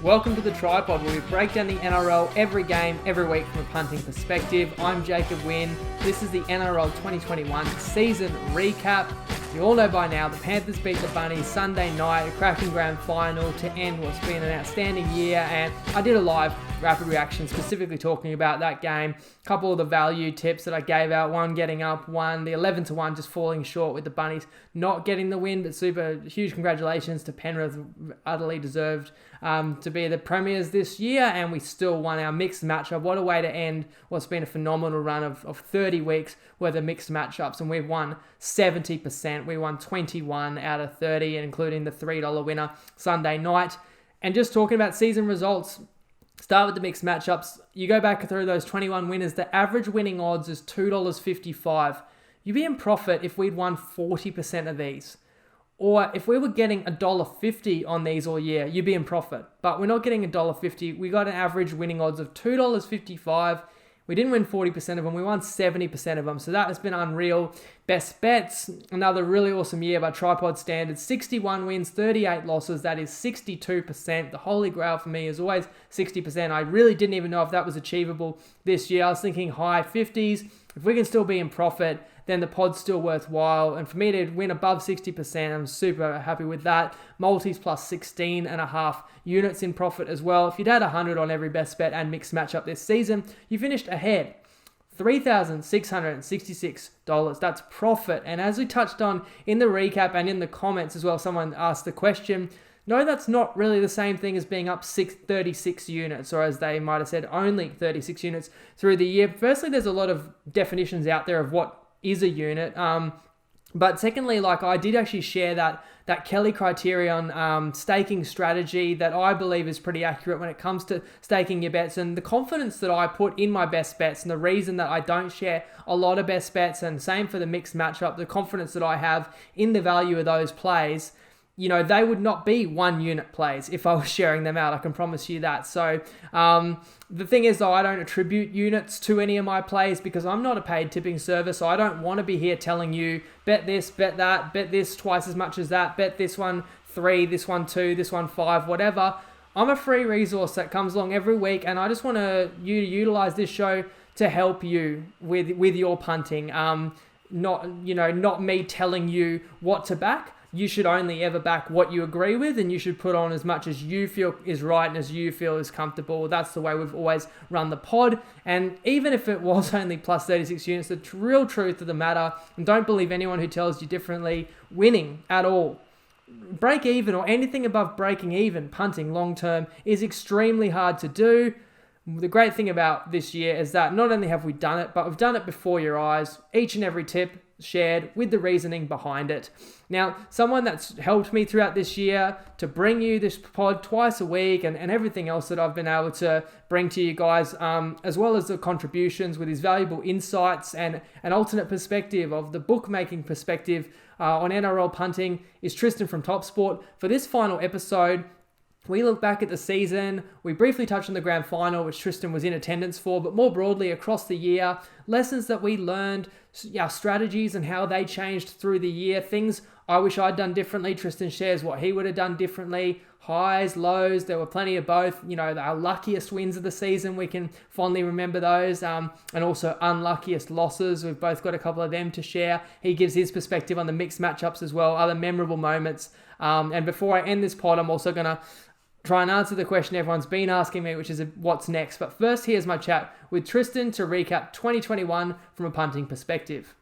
Welcome to the Tripod, where we break down the NRL every game, every week from a punting perspective. I'm Jacob Wynn. This is the NRL 2021 season recap. You all know by now the Panthers beat the Bunnies Sunday night, a cracking grand final to end what's been an outstanding year, and I did a live rapid reaction specifically talking about that game. A couple of the value tips that I gave out, one getting up, one the 11-1 just falling short with the Bunnies not getting the win, but super huge congratulations to Penrith, utterly deserved to be the premiers this year, and we still won our mixed matchup. What a way to end what's been a phenomenal run of 30 weeks worth of mixed matchups, and we've won 70%. We won 21 out of 30, including the $3 winner Sunday night. And just talking about season results, start with the mixed matchups. You go back through those 21 winners, the average winning odds is $2.55. You'd be in profit if we'd won 40% of these. Or if we were getting $1.50 on these all year, you'd be in profit. But we're not getting $1.50. We got an average winning odds of $2.55. We didn't win 40% of them. We won 70% of them. So that has been unreal. Best bets, another really awesome year by Tripod standards. 61 wins, 38 losses. That is 62%. The holy grail for me is always 60%. I really didn't even know if that was achievable this year. I was thinking high 50s. If we can still be in profit, then the pod's still worthwhile. And for me to win above 60%, I'm super happy with that. Multis plus 16.5 units in profit as well. If you'd had 100 on every best bet and mixed matchup this season, you finished ahead. $3,666. That's profit. And as we touched on in the recap and in the comments as well, someone asked the question, no, that's not really the same thing as being up 36 units, or as they might have said, only 36 units through the year. Firstly, there's a lot of definitions out there of what is a unit. But secondly, I did actually share that Kelly criterion staking strategy that I believe is pretty accurate when it comes to staking your bets, and the confidence that I put in my best bets, and the reason that I don't share a lot of best bets, and same for the mixed matchup, the confidence that I have in the value of those plays. You know, they would not be 1 unit plays if I was sharing them out. I can promise you that. So the thing is, though, I don't attribute units to any of my plays because I'm not a paid tipping service. So I don't want to be here telling you, bet this, bet that, bet this twice as much as that, bet this one 3, this one 2, this one 5, whatever. I'm a free resource that comes along every week, and I just want you to utilize this show to help you with your punting. Not me telling you what to back. You should only ever back what you agree with, and you should put on as much as you feel is right and as you feel is comfortable. That's the way we've always run the pod. And even if it was only plus 36 units, the real truth of the matter, and don't believe anyone who tells you differently, winning at all, break even or anything above breaking even, punting long term, is extremely hard to do. The great thing about this year is that not only have we done it, but we've done it before your eyes, each and every tip shared with the reasoning behind it. Now, someone that's helped me throughout this year to bring you this pod twice a week and everything else that I've been able to bring to you guys, as well as the contributions with his valuable insights and an alternate perspective of the bookmaking perspective on NRL punting, is Tristan from Topsport. For this final episode, we look back at the season, we briefly touch on the grand final, which Tristan was in attendance for, but more broadly across the year, lessons that we learned, strategies and how they changed through the year, things I wish I'd done differently. Tristan shares what he would have done differently, highs, lows, there were plenty of both. Our luckiest wins of the season, we can fondly remember those, and also unluckiest losses. We've both got a couple of them to share. He gives his perspective on the mixed matchups as well, other memorable moments. And before I end this pod, I'm also going to try and answer the question everyone's been asking me, which is what's next. But first, here's my chat with Tristan to recap 2021 from a punting perspective.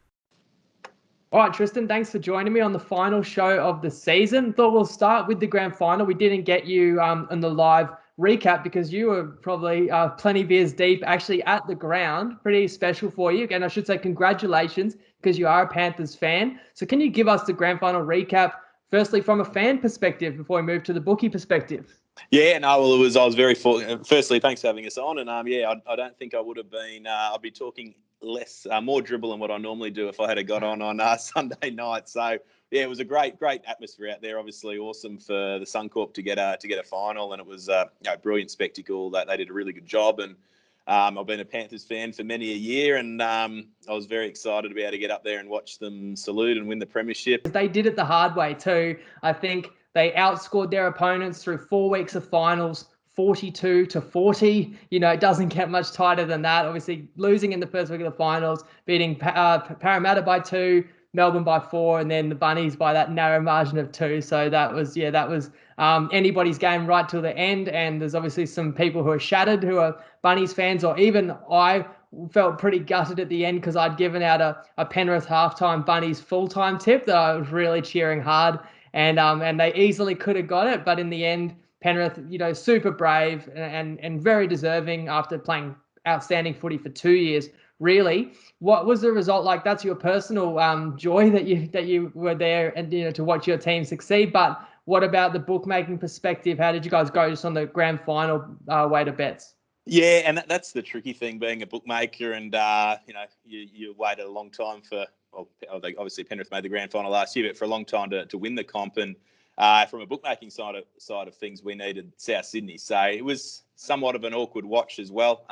All right, Tristan, thanks for joining me on the final show of the season. Thought we'll start with the grand final. We didn't get you on the live recap because you were probably plenty beers deep actually at the ground. Pretty special for you. And I should say congratulations because you are a Panthers fan. So can you give us the grand final recap, firstly from a fan perspective before we move to the bookie perspective? Yeah, no, well, I was very fortunate. Firstly, thanks for having us on. And I don't think I would have been, I'd be talking more dribble than what I normally do if I had got on Sunday night. So, yeah, it was a great atmosphere out there. Obviously awesome for the Suncorp to get a final. And it was a brilliant spectacle. They did a really good job. And I've been a Panthers fan for many a year. And I was very excited to be able to get up there and watch them salute and win the premiership. They did it the hard way too. I think they outscored their opponents through 4 weeks of finals, 42-40. It doesn't get much tighter than that. Obviously, losing in the first week of the finals, beating Parramatta by 2, Melbourne by 4, and then the Bunnies by that narrow margin of 2. So that was anybody's game right till the end. And there's obviously some people who are shattered, who are Bunnies fans, or even I felt pretty gutted at the end because I'd given out a Penrith halftime Bunnies full-time tip that I was really cheering hard, and they easily could have got it, but in the end, Penrith, super brave and very deserving after playing outstanding footy for 2 years. Really, what was the result like? That's your personal joy that you were there and to watch your team succeed. But what about the bookmaking perspective? How did you guys go just on the grand final weighted bets? Yeah, and that's the tricky thing being a bookmaker, and you waited a long time for. Well, obviously Penrith made the grand final last year, but for a long time to win the comp. And from a bookmaking side of things, we needed South Sydney, so it was somewhat of an awkward watch as well.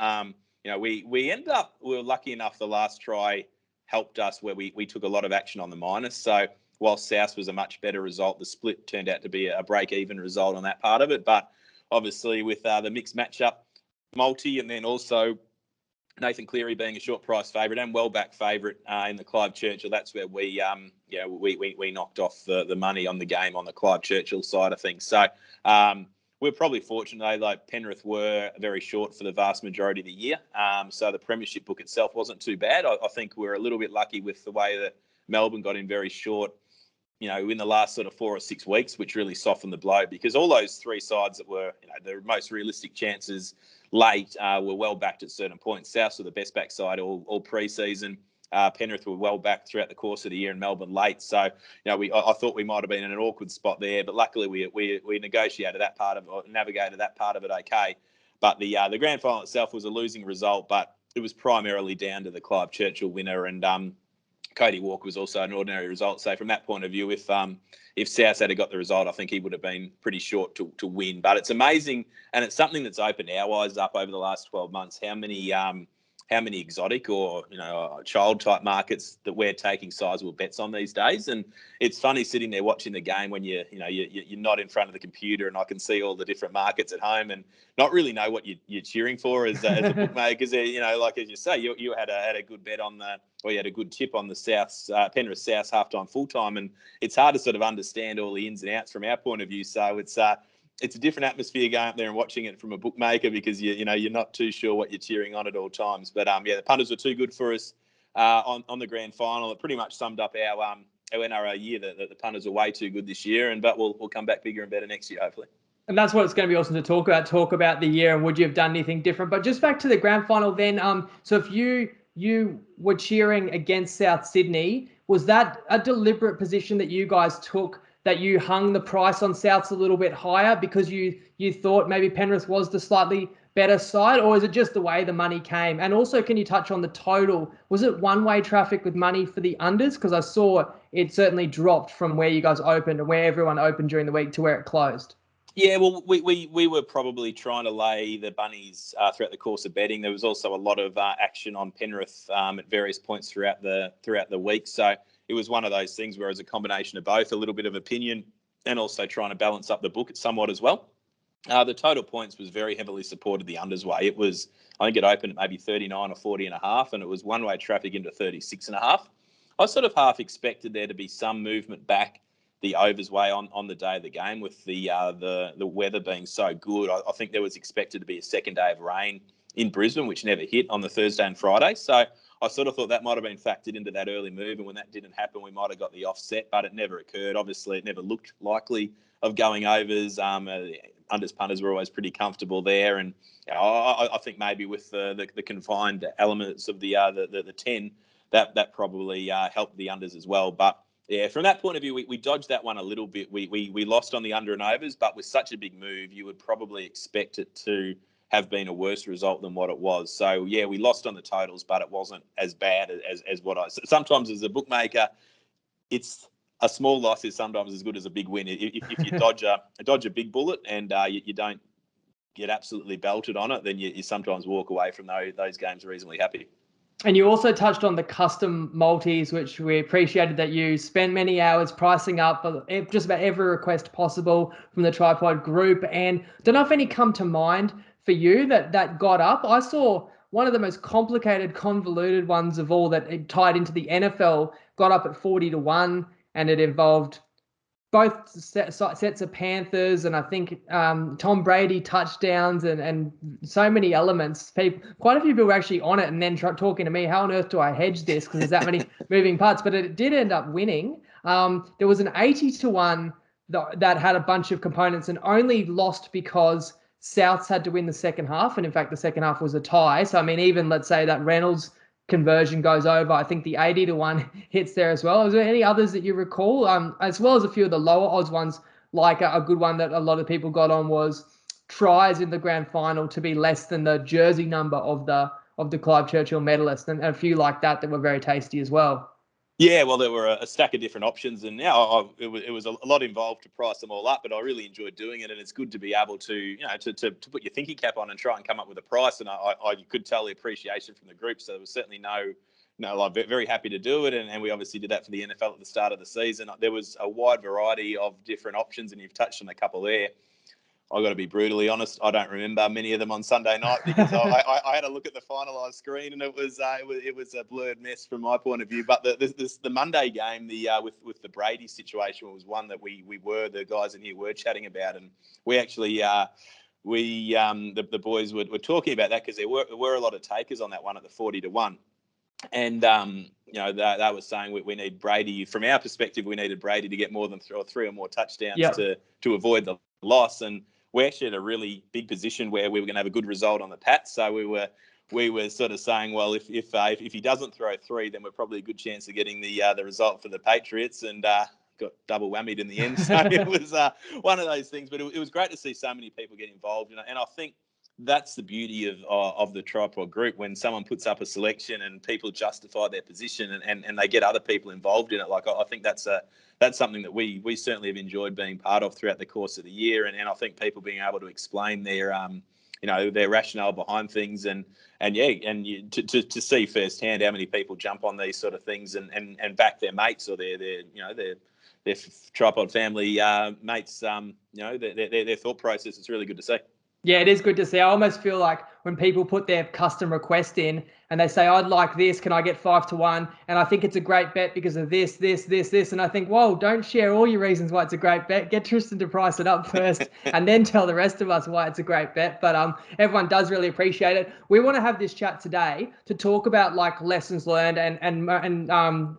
We ended up, we were lucky enough the last try helped us where we took a lot of action on the minus. So while South was a much better result, the split turned out to be a break-even result on that part of it. But obviously with the mixed matchup multi, and then also Nathan Cleary being a short price favourite and well back favourite in the Clive Churchill, that's where we knocked off the money on the game on the Clive Churchill side of things. So we're probably fortunate, like Penrith were very short for the vast majority of the year. So the premiership book itself wasn't too bad. I think we're a little bit lucky with the way that Melbourne got in very short, in the last sort of 4 or 6 weeks, which really softened the blow, because all those three sides that were, the most realistic chances late were well backed at certain points. South were the best back side all pre-season. Penrith were well backed throughout the course of the year, and Melbourne late. So, I thought we might have been in an awkward spot there, but luckily we negotiated that part of it, or navigated that part of it okay. But the grand final itself was a losing result, but it was primarily down to the Clive Churchill winner, and Cody Walker was also an ordinary result. So from that point of view, if South had got the result, I think he would have been pretty short to win. But it's amazing, and it's something that's opened our eyes up over the last 12 months, how many exotic or child type markets that we're taking sizable bets on these days. And it's funny sitting there watching the game when you're not in front of the computer, and I can see all the different markets at home and not really know what you're cheering for as a bookmaker. Like as you say, you had a good bet on you had a good tip on the South Penrith South halftime full time, and it's hard to sort of understand all the ins and outs from our point of view. So it's a different atmosphere going up there and watching it from a bookmaker, because you're not too sure what you're cheering on at all times. But the punters were too good for us on the grand final. It pretty much summed up our NRL year. That the punters are way too good this year, but we'll come back bigger and better next year, hopefully. And that's what it's going to be awesome to talk about the year and would you have done anything different. But just back to the grand final then. So if you were cheering against South Sydney, was that a deliberate position that you guys took, that you hung the price on Souths a little bit higher because you thought maybe Penrith was the slightly better side, or is it just the way the money came? And also, can you touch on the total? Was it one-way traffic with money for the unders? Because I saw it certainly dropped from where you guys opened and where everyone opened during the week to where it closed. Yeah, well, we were probably trying to lay the bunnies throughout the course of betting. There was also a lot of action on Penrith at various points throughout the week. So it was one of those things where it was a combination of both, a little bit of opinion and also trying to balance up the book somewhat as well. The total points was very heavily supported the unders way. It was, I think it opened at maybe 39 or 40.5, and it was one-way traffic into 36.5. I sort of half expected there to be some movement back the overs way on the day of the game, with the weather being so good. I think there was expected to be a second day of rain in Brisbane, which never hit on the Thursday and Friday. So I sort of thought that might have been factored into that early move, and when that didn't happen, we might have got the offset, but it never occurred. Obviously, it never looked likely of going overs. Unders punters were always pretty comfortable there, and I think maybe with the confined elements of the 10, that probably helped the unders as well. But yeah, from that point of view, we dodged that one a little bit. We lost on the under and overs, but with such a big move, you would probably expect it to have been a worse result than what it was. So yeah, we lost on the totals, but it wasn't as bad as what I. Sometimes as a bookmaker, it's a small loss is sometimes as good as a big win. If you dodge a big bullet and you don't get absolutely belted on it, then you sometimes walk away from those games reasonably happy. And you also touched on the custom multis, which we appreciated that you spent many hours pricing up just about every request possible from the tripod group. And don't know if any come to mind for you that got up. I saw one of the most complicated, convoluted ones of all that it tied into the NFL got up at 40-1, and it involved both sets of Panthers and I think Tom Brady touchdowns and so many elements. Quite a few people were actually on it and then talking to me, how on earth do I hedge this? Because there's that many moving parts. But it did end up winning. There was an 80-1 that had a bunch of components and only lost because Souths had to win the second half. And in fact, the second half was a tie. So, I mean, even let's say that Reynolds conversion goes over, I think the 80-1 hits there as well. Is there any others that you recall, as well as a few of the lower odds ones? Like a good one that a lot of people got on was tries in the grand final to be less than the jersey number of the Clive Churchill medalist, and a few like that were very tasty as well. Yeah, well, there were a stack of different options, and it was a lot involved to price them all up. But I really enjoyed doing it, and it's good to be able to to put your thinking cap on and try and come up with a price. And I could tell the appreciation from the group. So there was certainly like very happy to do it, and we obviously did that for the NFL at the start of the season. There was a wide variety of different options, and you've touched on a couple there. I got to be brutally honest, I don't remember many of them on Sunday night because I had a look at the finalised screen and it was a blurred mess from my point of view. But the Monday game, with the Brady situation, was one that the guys in here were chatting about, and we actually the boys were talking about that because there were a lot of takers on that one at the 40-1. And they were saying we need Brady. From our perspective, we needed Brady to get more than three or more touchdowns to avoid the loss. And we actually had a really big position where we were going to have a good result on the Pats. So we were sort of saying, well, if he doesn't throw three, then we're probably a good chance of getting the result for the Patriots. And got double whammied in the end. So it was one of those things. But it was great to see so many people get involved. And I think that's the beauty of the tripod group, when someone puts up a selection and people justify their position and they get other people involved in it. Like I think that's something that we certainly have enjoyed being part of throughout the course of the year, and I think people being able to explain their their rationale behind things, and to see firsthand how many people jump on these sort of things and back their mates or their tripod family mates, their thought process. It's really good to see. Yeah, it is good to see. I almost feel like when people put their custom request in and they say, I'd like this, can I get 5-1? And I think it's a great bet because of this. And I think, whoa, don't share all your reasons why it's a great bet. Get Tristan to price it up first and then tell the rest of us why it's a great bet. But everyone does really appreciate it. We want to have this chat today to talk about like lessons learned and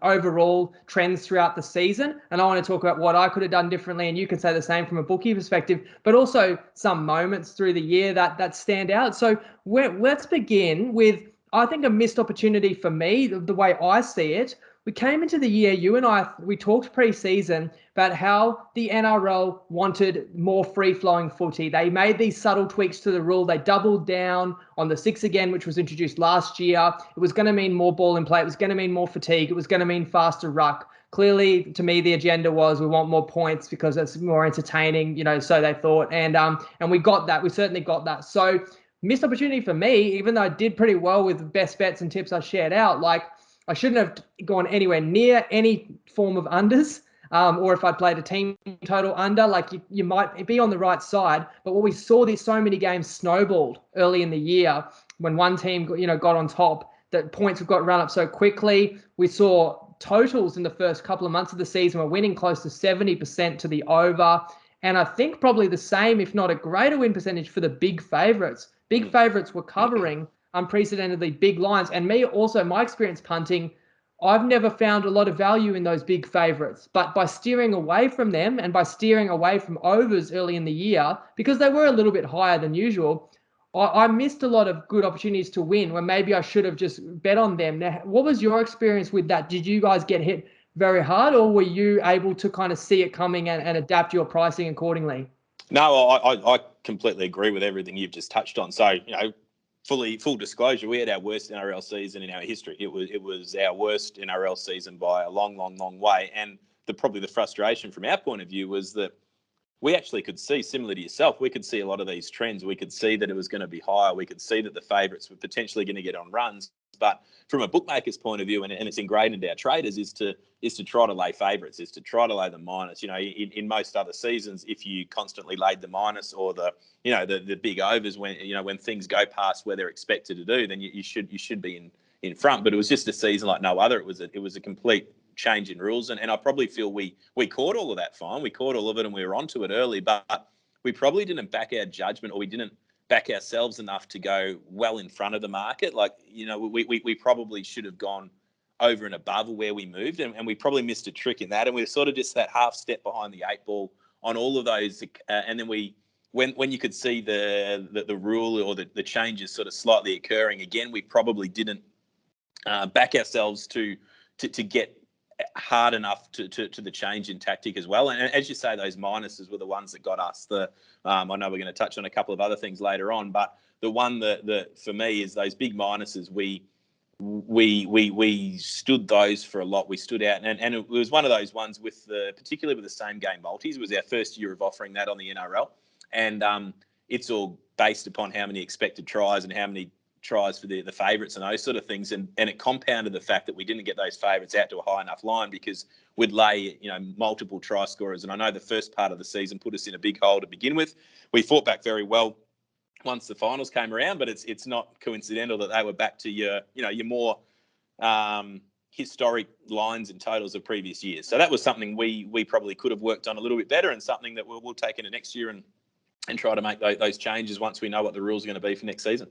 overall trends throughout the season. And I want to talk about what I could have done differently. And you can say the same from a bookie perspective, but also some moments through the year that stand out. So let's begin with, I think, a missed opportunity for me, the way I see it. We came into the year, you and I, we talked pre-season about how the NRL wanted more free-flowing footy. They made these subtle tweaks to the rule. They doubled down on the 6 again, which was introduced last year. It was going to mean more ball in play. It was going to mean more fatigue. It was going to mean faster ruck. Clearly, to me, the agenda was we want more points because it's more entertaining, so they thought. And we got that. We certainly got that. So missed opportunity for me, even though I did pretty well with best bets and tips I shared out. Like, I shouldn't have gone anywhere near any form of unders, or if I played a team total under, like you might be on the right side. But what we saw, so many games snowballed early in the year when one team got on top, that points have got run up so quickly. We saw totals in the first couple of months of the season were winning close to 70% to the over. And I think probably the same, if not a greater win percentage for the big favourites. Big favourites were covering unprecedentedly big lines. And me also, my experience punting, I've never found a lot of value in those big favourites. But by steering away from them and by steering away from overs early in the year, because they were a little bit higher than usual, I missed a lot of good opportunities to win when maybe I should have just bet on them. Now, what was your experience with that? Did you guys get hit very hard, or were you able to kind of see it coming and adapt your pricing accordingly? No, I completely agree with everything you've just touched on. So, full disclosure, we had our worst NRL season in our history. It was our worst NRL season by a long, long, long way. And probably the frustration from our point of view was that we actually could see, similar to yourself, we could see a lot of these trends. We could see that it was going to be higher. We could see that the favourites were potentially going to get on runs. But from a bookmaker's point of view, and it's ingrained into our traders, is to try to lay favourites, is to try to lay the minus. In most other seasons, if you constantly laid the minus or the big overs when things go past where they're expected to do, then you should be in front. But it was just a season like no other. It was a complete change in rules, and I probably feel we caught all of that fine. We caught all of it, and we were onto it early, but we probably didn't back our judgment, or we didn't back ourselves enough to go well in front of the market. We probably should have gone over and above where we moved, and we probably missed a trick in that, and we were sort of just that half step behind the 8 ball on all of those, and then when you could see the rule or the changes sort of slightly occurring again, we probably didn't back ourselves to get hard enough to the change in tactic as well. And as you say, those minuses were the ones that got us. I know we're going to touch on a couple of other things later on, but the one that for me is those big minuses. We stood those for a lot. We stood out, and it was one of those ones particularly with the same game multis. It was our first year of offering that on the NRL, and it's all based upon how many expected tries and how many tries for the favourites and those sort of things, and it compounded the fact that we didn't get those favourites out to a high enough line because we'd lay multiple try scorers. And I know the first part of the season put us in a big hole to begin with. We fought back very well once the finals came around, but it's not coincidental that they were back to your more historic lines and totals of previous years. So that was something we probably could have worked on a little bit better, and something that we'll take into next year and try to make those changes once we know what the rules are going to be for next season.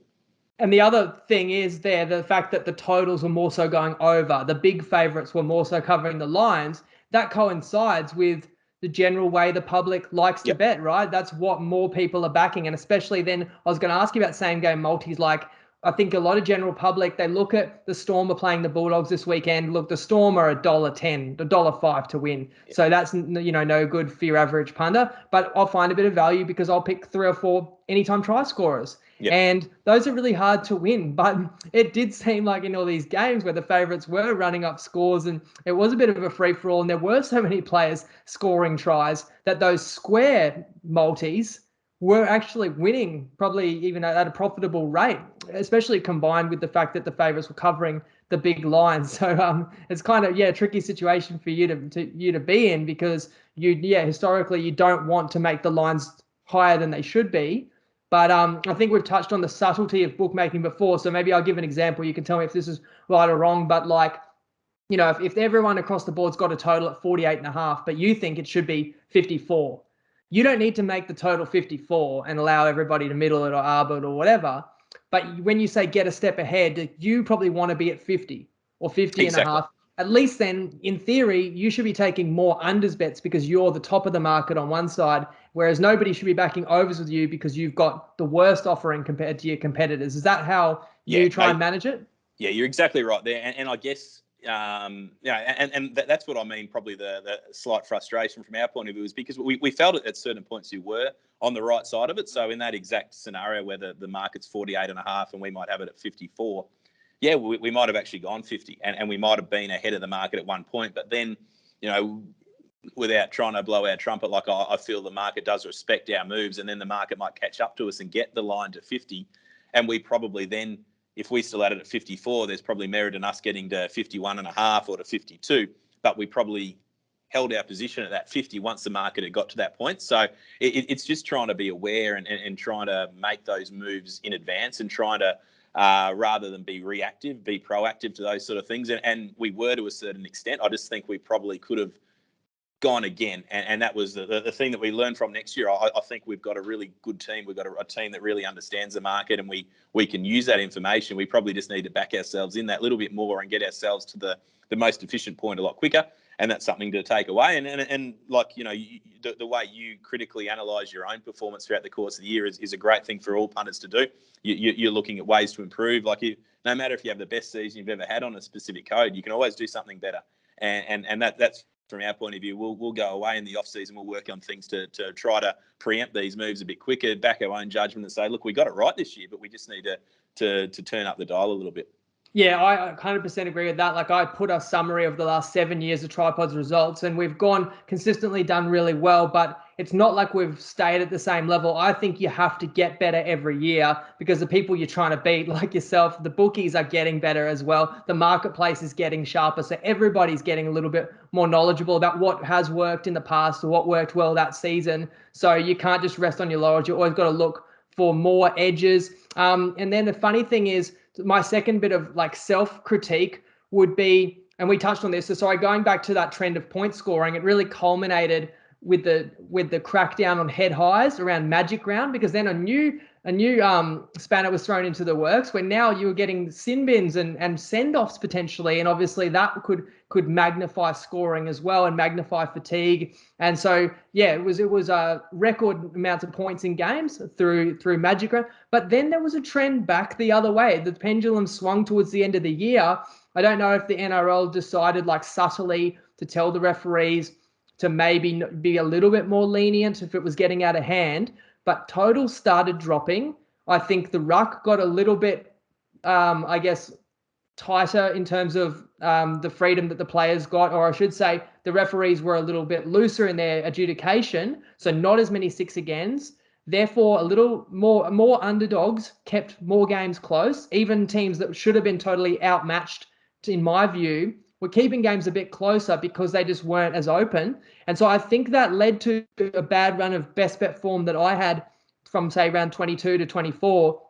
And the other thing is the fact that the totals were more so going over. The big favourites were more so covering the lines. That coincides with the general way the public likes to bet, right? That's what more people are backing. And especially then, I was going to ask you about same game multis. Like, I think a lot of general public, they look at the Storm are playing the Bulldogs this weekend. Look, the Storm are $1.10, $1.05 to win. Yep. So that's, no good for your average punter. But I'll find a bit of value because I'll pick 3 or 4 anytime try scorers. Yep. And those are really hard to win. But it did seem like in all these games where the favourites were running up scores and it was a bit of a free-for-all and there were so many players scoring tries that those square multis were actually winning probably even at a profitable rate, especially combined with the fact that the favourites were covering the big lines. So it's kind of, a tricky situation for you to be in because historically you don't want to make the lines higher than they should be. But I think we've touched on the subtlety of bookmaking before, so maybe I'll give an example. You can tell me if this is right or wrong, but if everyone across the board's got a total at 48.5, but you think it should be 54, you don't need to make the total 54 and allow everybody to middle it or arbor it or whatever. But when you say get a step ahead, you probably want to be at 50 or 50 and a half. At least then, in theory, you should be taking more unders bets because you're the top of the market on one side, whereas nobody should be backing overs with you because you've got the worst offering compared to your competitors. Is that how you try and manage it? Yeah, you're exactly right there. And I guess, that's what I mean, probably the slight frustration from our point of view is because we felt at certain points you were on the right side of it. So in that exact scenario where the market's 48.5 and we might have it at 54, we might have actually gone 50 and we might have been ahead of the market at one point. But then, without trying to blow our trumpet, like I feel the market does respect our moves, and then the market might catch up to us and get the line to 50. And we probably then, if we still had it at 54, there's probably merit in us getting to 51.5 or to 52. But we probably held our position at that 50 once the market had got to that point. So it's just trying to be aware and trying to make those moves in advance and trying to, rather than be reactive, be proactive to those sort of things. And we were to a certain extent. I just think we probably could have gone again. And that was the thing that we learned from next year. I think we've got a really good team. We've got a team that really understands the market and we can use that information. We probably just need to back ourselves in that little bit more and get ourselves to the most efficient point a lot quicker. And that's something to take away. And the way you critically analyse your own performance throughout the course of the year is a great thing for all punters to do. You're looking at ways to improve. No matter if you have the best season you've ever had on a specific code, you can always do something better. And that's from our point of view. We'll go away in the off season. We'll work on things to try to preempt these moves a bit quicker, back our own judgment, and say, look, we got it right this year, but we just need to turn up the dial a little bit. Yeah, I 100% agree with that. I put a summary of the last 7 years of Tripod's results, and we've consistently done really well. But it's not like we've stayed at the same level. I think you have to get better every year because the people you're trying to beat, like yourself, the bookies are getting better as well. The marketplace is getting sharper. So everybody's getting a little bit more knowledgeable about what has worked in the past or what worked well that season. So you can't just rest on your laurels. You always got to look for more edges. And then the funny thing is, my second bit of like self-critique would be, and we touched on this, so sorry, going back to that trend of point scoring, it really culminated with the crackdown on head highs around Magic Round, because then a new spanner was thrown into the works where now you were getting sin bins and send-offs potentially, and obviously that could magnify scoring as well and magnify fatigue. And so yeah, it was record amounts of points in games through Magic Round. But then there was a trend back the other way. The pendulum swung towards the end of the year. I don't know if the NRL decided like subtly to tell the referees to maybe be a little bit more lenient if it was getting out of hand, but totals started dropping. I think the ruck got a little bit, I guess, tighter in terms of the freedom that the players got, or I should say the referees were a little bit looser in their adjudication, so not as many six agains. Therefore, a little more underdogs kept more games close. Even teams that should have been totally outmatched, in my view, were keeping games a bit closer because they just weren't as open. And so I think that led to a bad run of best bet form that I had from, say, round 22 to 24,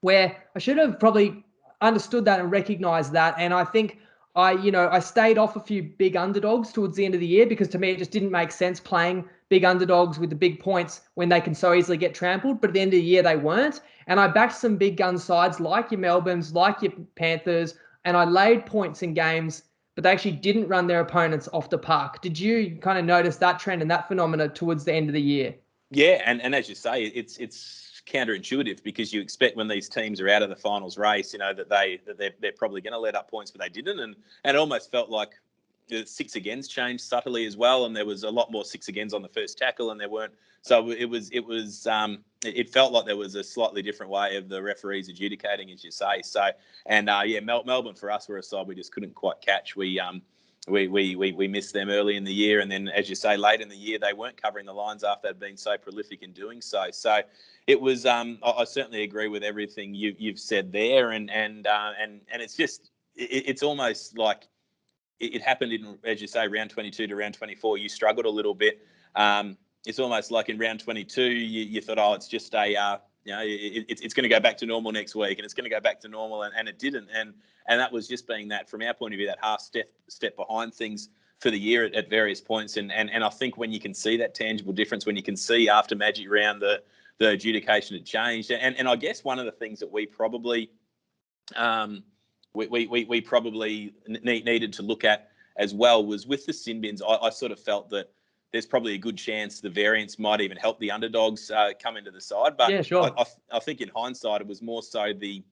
where I should have probably understood that and recognized that. And I think I stayed off a few big underdogs towards the end of the year because to me it just didn't make sense playing big underdogs with the big points when they can so easily get trampled. But at the end of the year, they weren't. And I backed some big gun sides like your Melbournes, like your Panthers, and I laid points in games, but they actually didn't run their opponents off the park. Did you kind of notice that trend and that phenomena towards the end of the year? Yeah, and as you say, it's counterintuitive because you expect when these teams are out of the finals race, that they're probably going to let up points, but they didn't, and it almost felt like the six agains changed subtly as well, and there was a lot more six agains on the first tackle, and there weren't. So it felt like there was a slightly different way of the referees adjudicating, as you say. So Melbourne for us were a side we just couldn't quite catch. We missed them early in the year, and then, as you say, late in the year they weren't covering the lines after they'd been so prolific in doing so. So it was. I certainly agree with everything you've said there, and it's just it's almost like it happened in, as you say, round 22 to round 24. You struggled a little bit. It's almost like in round 22 you thought, oh, it's just it's going to go back to normal next week, and it's going to go back to normal, and it didn't. And that was just being that, from our point of view, that half step behind things for the year at various points. And I think when you can see that tangible difference, when you can see after Magic Round the adjudication had changed, and I guess one of the things that we probably we probably needed to look at as well was with the sin bins. I sort of felt that there's probably a good chance the variance might even help the underdogs come into the side. But yeah, sure. I think in hindsight, it was more so the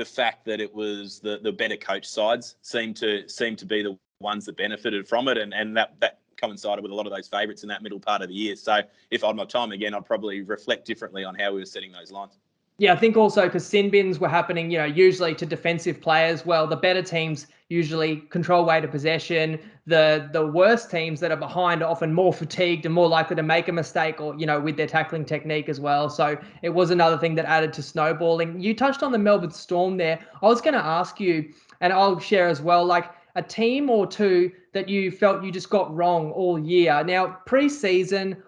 fact that it was the better coach sides seemed to be the ones that benefited from it, and that coincided with a lot of those favourites in that middle part of the year. So if I had my time again, I'd probably reflect differently on how we were setting those lines. Yeah, I think also because sin bins were happening, usually to defensive players. Well, the better teams usually control weight of possession. The worst teams that are behind are often more fatigued and more likely to make a mistake, or with their tackling technique as well. So it was another thing that added to snowballing. You touched on the Melbourne Storm there. I was going to ask you, and I'll share as well, like a team or two that you felt you just got wrong all year. Now, pre-season,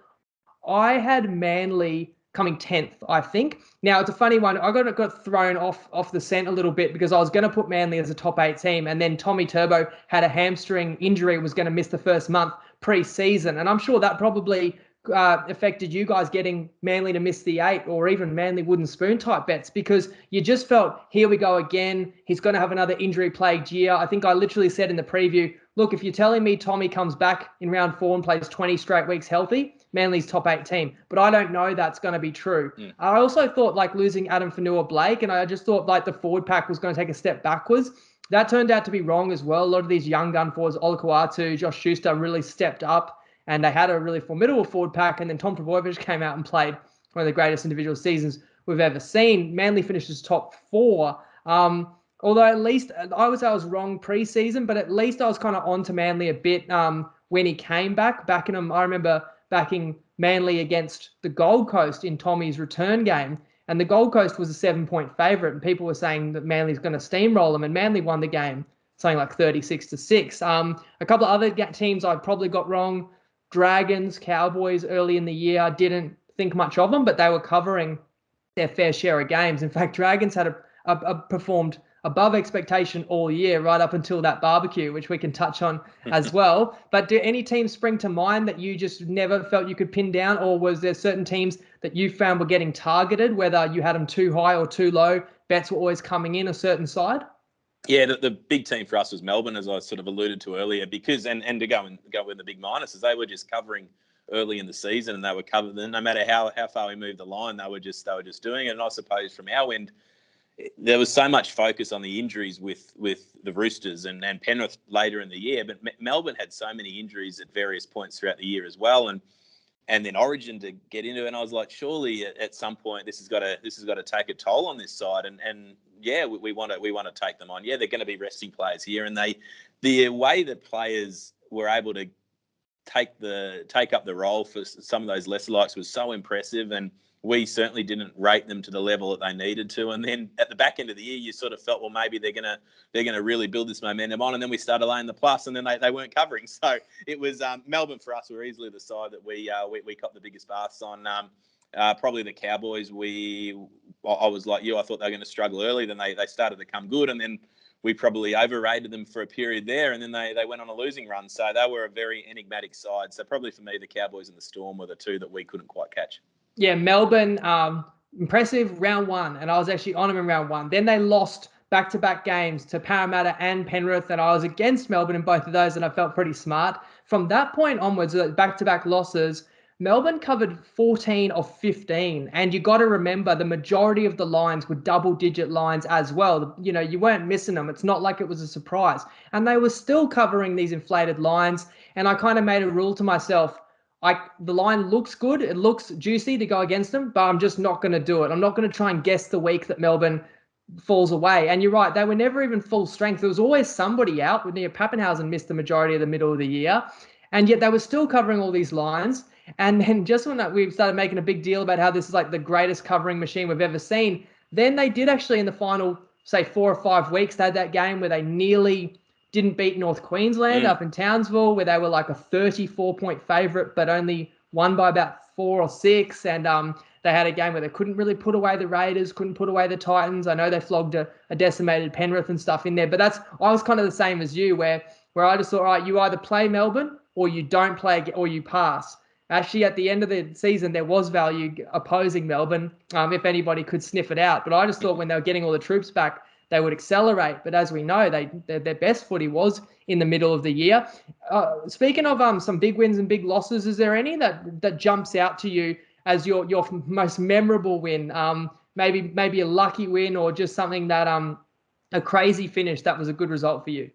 I had Manly coming 10th, I think. Now, it's a funny one. I got thrown off the scent a little bit because I was going to put Manly as a top 8 team, and then Tommy Turbo had a hamstring injury, was going to miss the first month pre-season. And I'm sure that probably affected you guys getting Manly to miss the 8, or even Manly wooden spoon type bets, because you just felt, here we go again. He's going to have another injury-plagued year. I think I literally said in the preview, look, if you're telling me Tommy comes back in round 4 and plays 20 straight weeks healthy, Manly's top 8 team. But I don't know that's going to be true. Mm. I also thought like losing Adam Fanua-Blake, and I just thought like the forward pack was going to take a step backwards. That turned out to be wrong as well. A lot of these young gun forwards, Olakau'atu, Josh Schuster, really stepped up, and they had a really formidable forward pack. And then Tom Trbojevic came out and played one of the greatest individual seasons we've ever seen. Manly finishes top 4. Although at least I was wrong pre-season, but at least I was kind of on to Manly a bit when he came back in him. I remember backing Manly against the Gold Coast in Tommy's return game. And the Gold Coast was a 7-point favourite, and people were saying that Manly's going to steamroll them, and Manly won the game, something like 36-6. A couple of other teams I probably got wrong. Dragons, Cowboys early in the year, I didn't think much of them, but they were covering their fair share of games. In fact, Dragons had performed above expectation all year, right up until that barbecue, which we can touch on as well. But do any teams spring to mind that you just never felt you could pin down, or was there certain teams that you found were getting targeted, whether you had them too high or too low? Bets were always coming in a certain side? Yeah, the big team for us was Melbourne, as I sort of alluded to earlier, because and to go with the big minuses, they were just covering early in the season, and they were covered. No matter how far we moved the line, they were just doing it. And I suppose from our end, there was so much focus on the injuries with the Roosters and Penrith later in the year, but Melbourne had so many injuries at various points throughout the year as well, and then Origin to get into it. And I was like, surely at some point this has got to take a toll on this side, and yeah, we want to take them on. Yeah, they're going to be resting players here, and the way that players were able to take up the role for some of those lesser likes was so impressive, and we certainly didn't rate them to the level that they needed to. And then at the back end of the year, you sort of felt, well, maybe they're gonna really build this momentum on. And then we started laying the plus, and then they weren't covering. So it was Melbourne for us were easily the side that we caught the biggest baths on. Probably the Cowboys. I was like you. I thought they were going to struggle early. Then they started to come good, and then we probably overrated them for a period there, and then they went on a losing run. So they were a very enigmatic side. So probably for me, the Cowboys and the Storm were the two that we couldn't quite catch. Yeah, Melbourne, impressive round one, and I was actually on them in round one. Then they lost back-to-back games to Parramatta and Penrith, and I was against Melbourne in both of those, and I felt pretty smart. From that point onwards, back-to-back losses, Melbourne covered 14 of 15, and you got to remember the majority of the lines were double-digit lines as well. You know, you weren't missing them. It's not like it was a surprise. And they were still covering these inflated lines, and I kind of made a rule to myself, the line looks good, it looks juicy to go against them, but I'm just not going to do it. I'm not going to try and guess the week that Melbourne falls away. And you're right, they were never even full strength. There was always somebody out. Pappenhausen missed the majority of the middle of the year, and yet they were still covering all these lines. And then just when we started making a big deal about how this is like the greatest covering machine we've ever seen, then they did actually in the final, say, 4 or 5 weeks, they had that game where they nearly didn't beat North Queensland up in Townsville, where they were like a 34-point favourite, but only won by about 4 or 6. And they had a game where they couldn't really put away the Raiders, couldn't put away the Titans. I know they flogged a decimated Penrith and stuff in there, but I was kind of the same as you, where I just thought, all right, you either play Melbourne or you don't play or you pass. Actually, at the end of the season, there was value opposing Melbourne, if anybody could sniff it out. But I just thought when they were getting all the troops back, they would accelerate. But as we know, their best footy was in the middle of the year. Speaking of some big wins and big losses, is there any that jumps out to you as your most memorable win? Maybe a lucky win, or just something that a crazy finish that was a good result for you?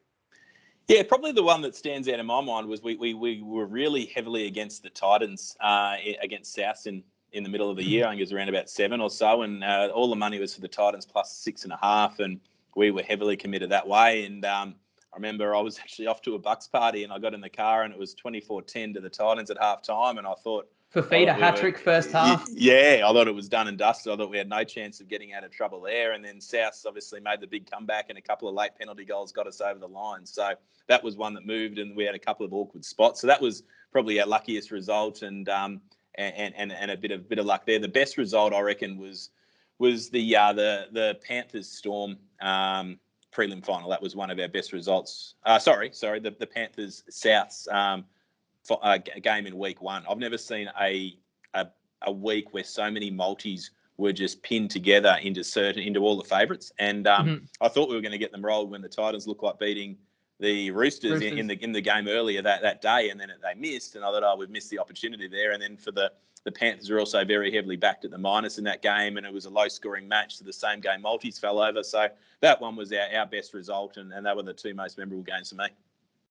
Yeah, probably the one that stands out in my mind was we were really heavily against the Titans, against South in the middle of the year. I think it was around about 7 or so, and all the money was for the Titans plus 6.5, and we were heavily committed that way. And I remember I was actually off to a Bucks party, and I got in the car, and it was 24-10 to the Titans at half time, and I thought, Fafita hat-trick first half. Yeah, I thought it was done and dusted. I thought we had no chance of getting out of trouble there. And then South obviously made the big comeback, and a couple of late penalty goals got us over the line. So that was one that moved, and we had a couple of awkward spots. So that was probably our luckiest result, and a bit of luck there. The best result, I reckon, was the Panthers Storm prelim final. That was one of our best results. The Panthers Souths game in week 1. I've never seen a week where so many multis were just pinned together into all the favourites. And I thought we were going to get them rolled when the Titans looked like beating the Roosters. In the game earlier that day, and then they missed, and I thought, we've missed the opportunity there. And then for the Panthers were also very heavily backed at the minus in that game, and it was a low-scoring match, so the same game multis fell over. So that one was our best result, and they were the two most memorable games for me.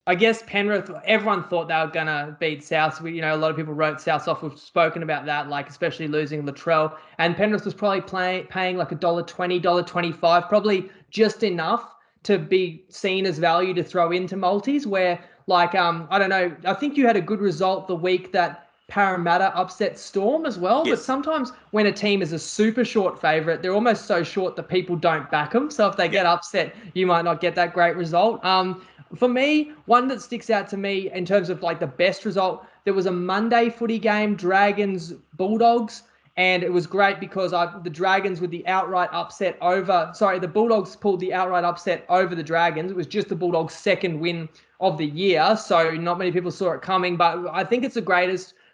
I guess Penrith, everyone thought they were going to beat South. A lot of people wrote South off. We've spoken about that, like especially losing Latrell. And Penrith was probably paying like $1.20, $1.25, probably just enough to be seen as value to throw into multis, where I don't know, I think you had a good result the week that Parramatta upset Storm as well. But Yes. sometimes when a team is a super short favourite, they're almost so short that people don't back them. So if they get upset, you might not get that great result. For me, one that sticks out to me in terms of like the best result, there was a Monday footy game, Dragons Bulldogs. And it was great because the Dragons with the outright upset the Bulldogs pulled the outright upset over the Dragons. It was just the Bulldogs' second win of the year. So not many people saw it coming, but I think it's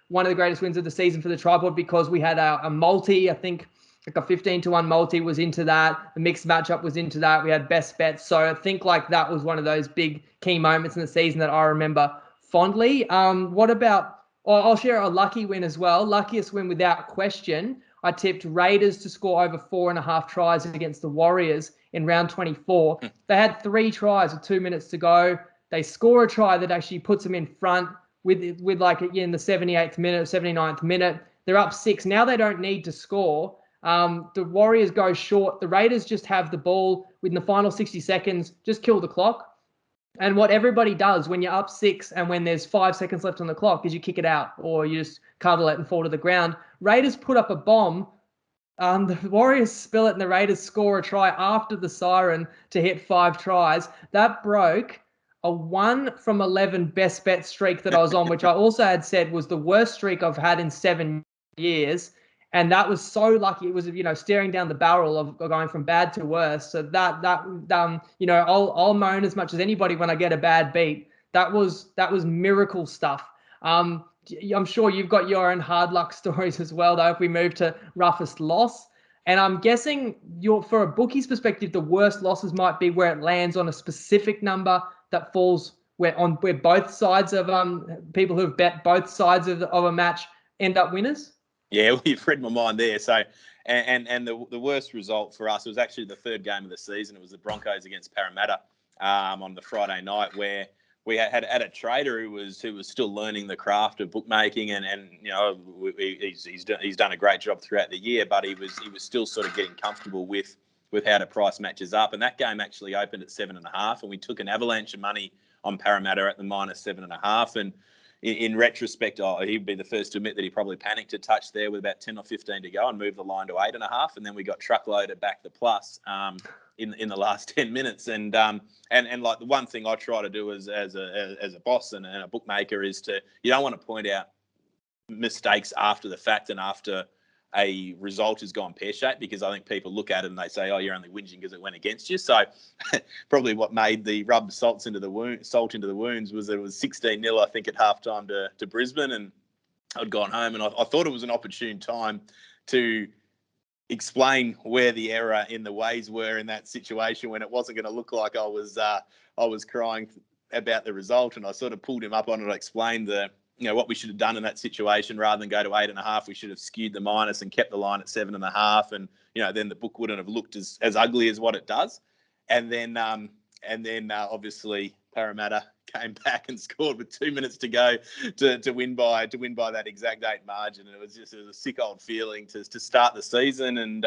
one of the greatest wins of the season for the Tripod because we had a multi, I think like a 15-1 multi was into that. The mixed matchup was into that. We had best bets. So I think like that was one of those big key moments in the season that I remember fondly. What about, I'll share a lucky win as well. Luckiest win without question. I tipped Raiders to score over 4.5 tries against the Warriors in round 24. They had 3 tries with 2 minutes to go. They score a try that actually puts them in front with like in the 78th minute, 79th minute. They're up 6. Now they don't need to score. The Warriors go short. The Raiders just have the ball within the final 60 seconds, just kill the clock. And what everybody does when you're up 6 and when there's 5 seconds left on the clock is you kick it out or you just cuddle it and fall to the ground. Raiders put up a bomb. The Warriors spill it and the Raiders score a try after the siren to hit 5 tries. That broke a 1 from 11 best bet streak that I was on, which I also had said was the worst streak I've had in 7 years. And that was so lucky. It was, staring down the barrel of going from bad to worse. So I'll moan as much as anybody when I get a bad beat. That was miracle stuff. I'm sure you've got your own hard luck stories as well, though, if we move to roughest loss. And I'm guessing for a bookie's perspective, the worst losses might be where it lands on a specific number that falls where both sides of people who've bet both sides of a match end up winners. Yeah, well, you've read my mind there. So, and the worst result for us was actually the third game of the season. It was the Broncos against Parramatta on the Friday night, where we had a trader who was still learning the craft of bookmaking, and he's done a great job throughout the year, but he was still sort of getting comfortable with how to price matches up. And that game actually opened at 7.5, and we took an avalanche of money on Parramatta at the -7.5. And in retrospect, he'd be the first to admit that he probably panicked a touch there with about 10 or 15 to go and moved the line to 8.5, and then we got truckloaded back the plus in the last 10 minutes. And like the one thing I try to do as a boss and a bookmaker is you don't want to point out mistakes after the fact and after a result has gone pear-shaped, because I think people look at it and they say, oh, you're only whinging because it went against you. So probably what made the rub salt into the wounds was that it was 16-0, I think, at halftime to Brisbane, and I'd gone home and I thought it was an opportune time to explain where the error in the ways were in that situation when it wasn't going to look like I was crying about the result. And I sort of pulled him up on it. I explained what we should have done in that situation. Rather than go to 8.5, we should have skewed the minus and kept the line at 7.5. And, then the book wouldn't have looked as ugly as what it does. And then obviously Parramatta came back and scored with 2 minutes to go to win by that exact 8 margin. And it was a sick old feeling to start the season, and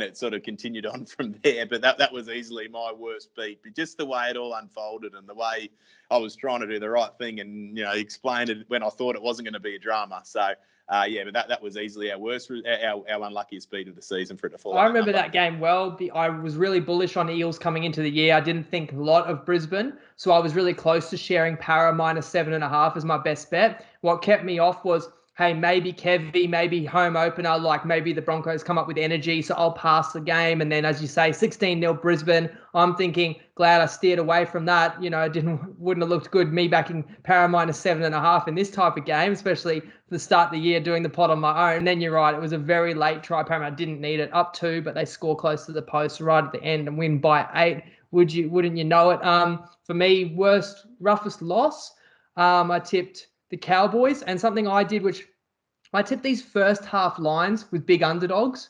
it sort of continued on from there. But that was easily my worst beat. But just the way it all unfolded and the way I was trying to do the right thing and, explain it when I thought it wasn't going to be a drama. So, but that was easily our unluckiest beat of the season for it to fall. I remember that game well. I was really bullish on Eels coming into the year. I didn't think a lot of Brisbane, so I was really close to sharing Para -7.5 as my best bet. What kept me off was, hey, maybe Kevy, maybe home opener, like maybe the Broncos come up with energy, so I'll pass the game. And then, as you say, 16-0 Brisbane. I'm thinking, glad I steered away from that. Wouldn't have looked good me backing Para -7.5 in this type of game, especially for the start of the year doing the pot on my own. And then you're right, it was a very late try. Parramatta didn't need it, up 2, but they score close to the post right at the end and win by 8. Wouldn't you know it? For me, roughest loss, I tipped the Cowboys, and something I did, which I tipped these first half lines with big underdogs.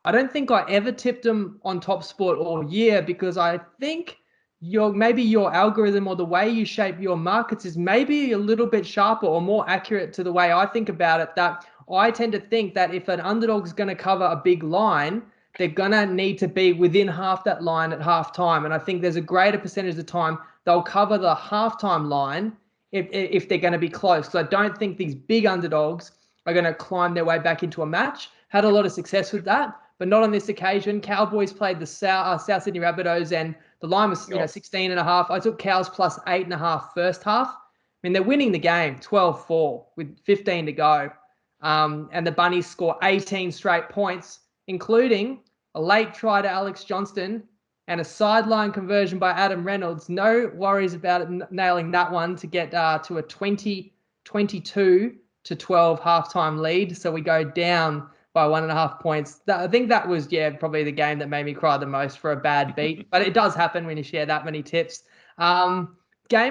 I don't think I ever tipped them on Topsport all year, because I think maybe your algorithm or the way you shape your markets is maybe a little bit sharper or more accurate to the way I think about it. That I tend to think that if an underdog is going to cover a big line, they're going to need to be within half that line at halftime. And I think there's a greater percentage of the time they'll cover the halftime line if they're going to be close. Because I don't think these big underdogs are going to climb their way back into a match. Had a lot of success with that, but not on this occasion. Cowboys played the South Sydney Rabbitohs, and the line was 16.5. I took Cows plus 8.5 first half. I mean, they're winning the game 12-4 with 15 to go. And the Bunnies score 18 straight points, including a late try to Alex Johnston and a sideline conversion by Adam Reynolds. No worries about it nailing that one to get to a 22-12 halftime lead. So we go down by 1.5 points. I think that was, probably the game that made me cry the most for a bad beat. But it does happen when you share that many tips. Game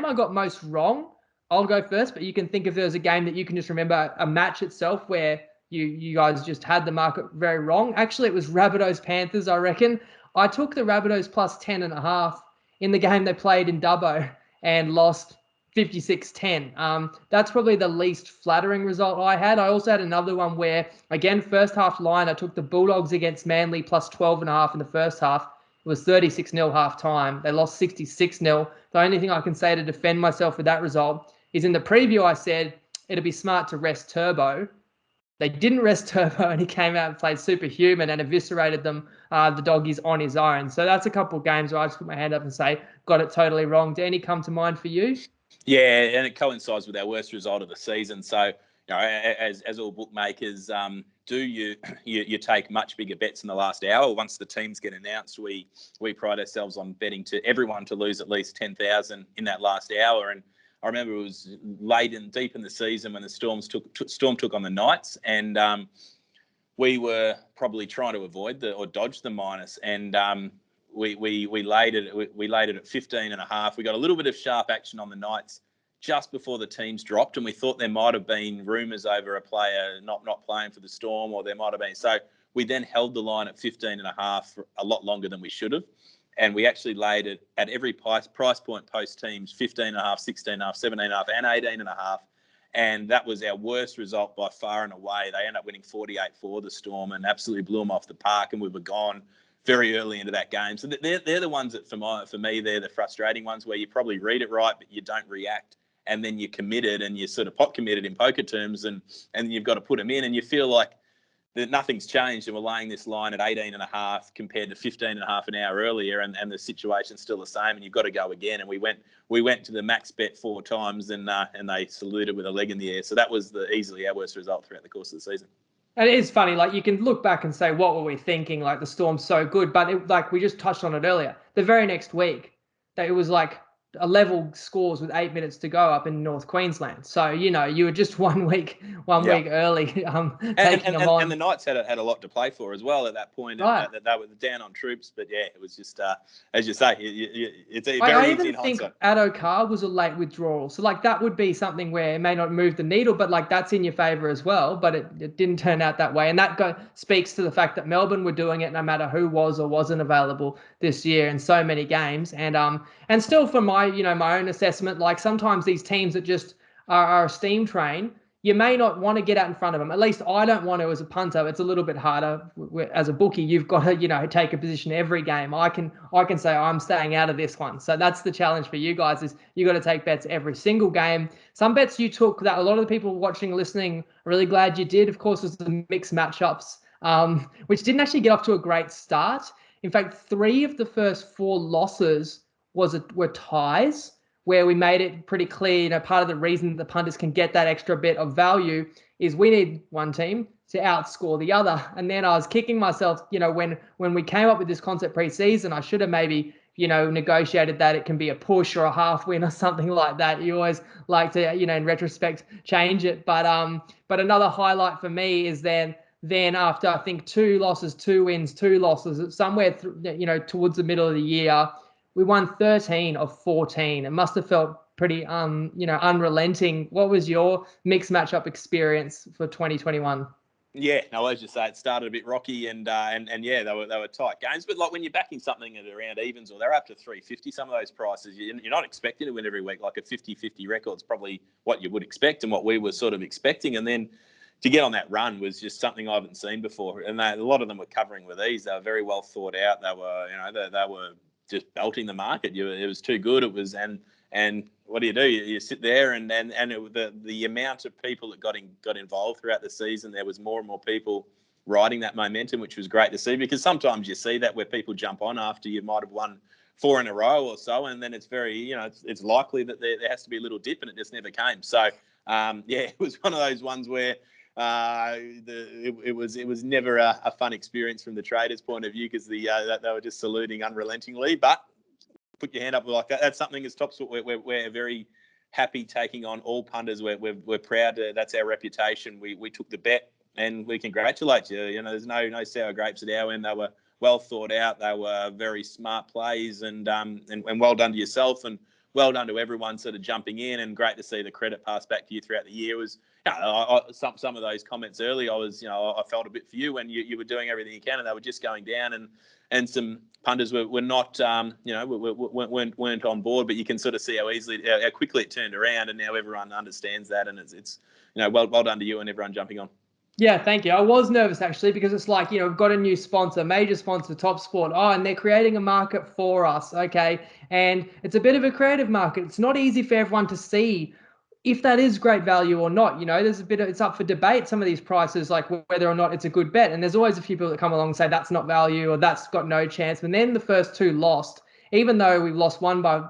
I got most wrong. I'll go first, but you can think if there's a game that you can just remember, a match itself where you guys just had the market very wrong. Actually, it was Rabbitohs Panthers, I reckon. I took the Rabbitohs plus 10.5 in the game they played in Dubbo and lost 56-10. That's probably the least flattering result I had. I also had another one where, again, first half line, I took the Bulldogs against Manly plus 12.5 in the first half. It was 36-0 half time. They lost 66-0. The only thing I can say to defend myself with that result is in the preview I said it'd be smart to rest Turbo. They didn't rest Turbo, and he came out and played superhuman and eviscerated them, the doggies, on his own. So that's a couple of games where I just put my hand up and say, got it totally wrong. Do any come to mind for you? Yeah, and it coincides with our worst result of the season. So, as all bookmakers do, you take much bigger bets in the last hour. Once the teams get announced, we pride ourselves on betting to everyone to lose at least 10,000 in that last hour. And I remember it was late and deep in the season when the Storm took on the Knights, and we were probably trying to avoid or dodge the minus, and we laid it at 15.5. We got a little bit of sharp action on the Knights just before the teams dropped, and we thought there might have been rumours over a player not playing for the Storm, or there might have been. So we then held the line at 15.5 for a lot longer than we should have. And we actually laid it at every price point post teams, 15.5, 16.5, 17.5, and 18.5. And that was our worst result by far and away. They ended up winning 48-4, the Storm, and absolutely blew them off the park. And we were gone very early into that game. So they're the ones that, for me, they're the frustrating ones where you probably read it right, but you don't react. And then you're committed, and you're sort of pot committed in poker terms, and you've got to put them in, and you feel like that nothing's changed, and we're laying this line at 18.5 compared to 15.5 an hour earlier, and the situation's still the same, and you've got to go again. And we went to the max bet 4 times, and they saluted with a leg in the air. So that was easily our worst result throughout the course of the season. And it is funny, like you can look back and say, what were we thinking? Like the Storm's so good, but like we just touched on it earlier. The very next week, it was like a level scores with 8 minutes to go up in North Queensland. So, you were just one week early taking them on. And the Knights had a lot to play for as well at that point. Right. And they were down on troops. But, yeah, it was just, as you say, it's very I easy even in think hindsight. Addo Carr was a late withdrawal. So, like, that would be something where it may not move the needle, but, like, that's in your favour as well. But it didn't turn out that way. And that speaks to the fact that Melbourne were doing it no matter who was or wasn't available this year in so many games. And still, for my own assessment, like sometimes these teams that just are a steam train, you may not want to get out in front of them. At least I don't want to as a punter. It's a little bit harder. As a bookie, you've got to, take a position every game. I can say I'm staying out of this one. So that's the challenge for you guys is you got to take bets every single game. Some bets you took that a lot of the people watching, listening, are really glad you did, of course, was the mixed matchups, which didn't actually get off to a great start. In fact, 3 of the first 4 losses were ties, where we made it pretty clear, part of the reason the punters can get that extra bit of value is we need one team to outscore the other. And then I was kicking myself, when we came up with this concept pre-season, I should have maybe, negotiated that it can be a push or a half win or something like that. You always like to, in retrospect, change it. But another highlight for me is then after, I think, 2 losses, 2 wins, 2 losses, somewhere, towards the middle of the year, we won 13 of 14. It must have felt pretty, unrelenting. What was your mixed matchup experience for 2021? Yeah, no, as you say, it started a bit rocky, and yeah, they were tight games. But like when you're backing something at around evens, or they're up to 350, some of those prices, you're not expecting to win every week. Like a 50-50 record's probably what you would expect, and what we were sort of expecting. And then to get on that run was just something I haven't seen before. And a lot of them were covering with ease. They were very well thought out. They were, they were just belting the market. It was too good. It was, and And what do? You sit there, and the amount of people that got involved throughout the season, there was more and more people riding that momentum, which was great to see, because sometimes you see that where people jump on after you might have won 4 in a row or so, and then it's very, it's likely that there has to be a little dip, and it just never came. So, it was one of those ones where it was never a fun experience from the traders' point of view, because they were just saluting unrelentingly. But put your hand up like that. That's something as Topsport we're very happy taking on all punters. We're proud. That's our reputation. We took the bet, and we congratulate you. There's no sour grapes at our end. They were well thought out. They were very smart plays, and well done to yourself, and well done to everyone sort of jumping in, and great to see the credit passed back to you throughout the year. It was some of those comments early. I felt a bit for you when you were doing everything you can, and they were just going down, and some punters were not weren't on board. But you can sort of see how quickly it turned around, and now everyone understands that, and it's well done to you and everyone jumping on. Yeah, thank you. I was nervous actually, because it's like, we've got a new sponsor, major sponsor, Topsport. Oh, and they're creating a market for us. Okay. And it's a bit of a creative market. It's not easy for everyone to see if that is great value or not. There's it's up for debate, some of these prices, like whether or not it's a good bet. And there's always a few people that come along and say that's not value, or that's got no chance. And then the first two lost, even though we've lost one by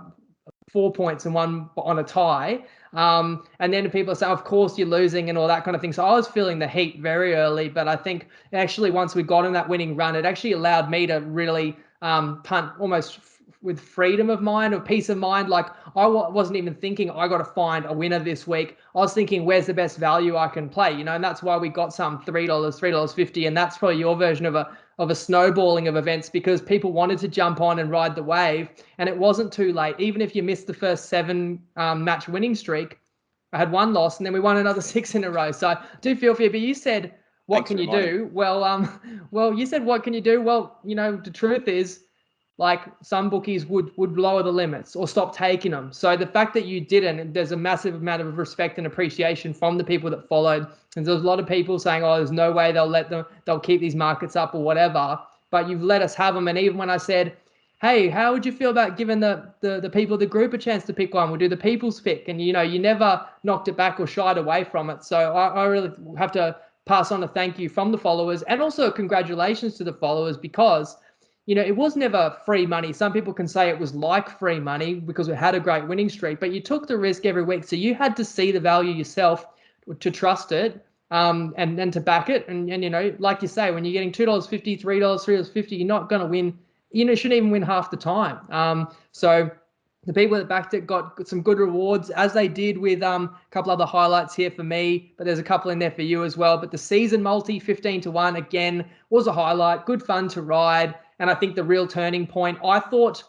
4 points and one on a tie. And then people say, of course you're losing and all that kind of thing. So I was feeling the heat very early, but I think actually once we got in that winning run, it actually allowed me to really punt almost with freedom of mind or peace of mind. Like I wasn't even thinking I got to find a winner this week. I was thinking, where's the best value I can play? And that's why we got some $3, $3.50. And that's probably your version of a snowballing of events, because people wanted to jump on and ride the wave, and it wasn't too late. Even if you missed the first 7 match winning streak, I had 1 loss, and then we won another 6 in a row. So I do feel for you. But you said, what can you do? Well, you said, what can you do? Well, the truth is, like, some bookies would lower the limits or stop taking them. So the fact that you didn't, there's a massive amount of respect and appreciation from the people that followed. And there's a lot of people saying, oh, there's no way they'll keep these markets up or whatever. But you've let us have them. And even when I said, hey, how would you feel about giving the people of the group a chance to pick one? We'll do the people's pick. And, you never knocked it back or shied away from it. So I really have to pass on a thank you from the followers, and also congratulations to the followers, because it was never free money. Some people can say it was like free money because we had a great winning streak, but you took the risk every week. So you had to see the value yourself to trust it, and to back it. And like you say, when you're getting $2.50, $3, $3.50, you're not going to win. You shouldn't even win half the time. So the people that backed it got some good rewards, as they did with a couple other highlights here for me, but there's a couple in there for you as well. But the season multi 15-1 again was a highlight, good fun to ride. And I think the real turning point, I thought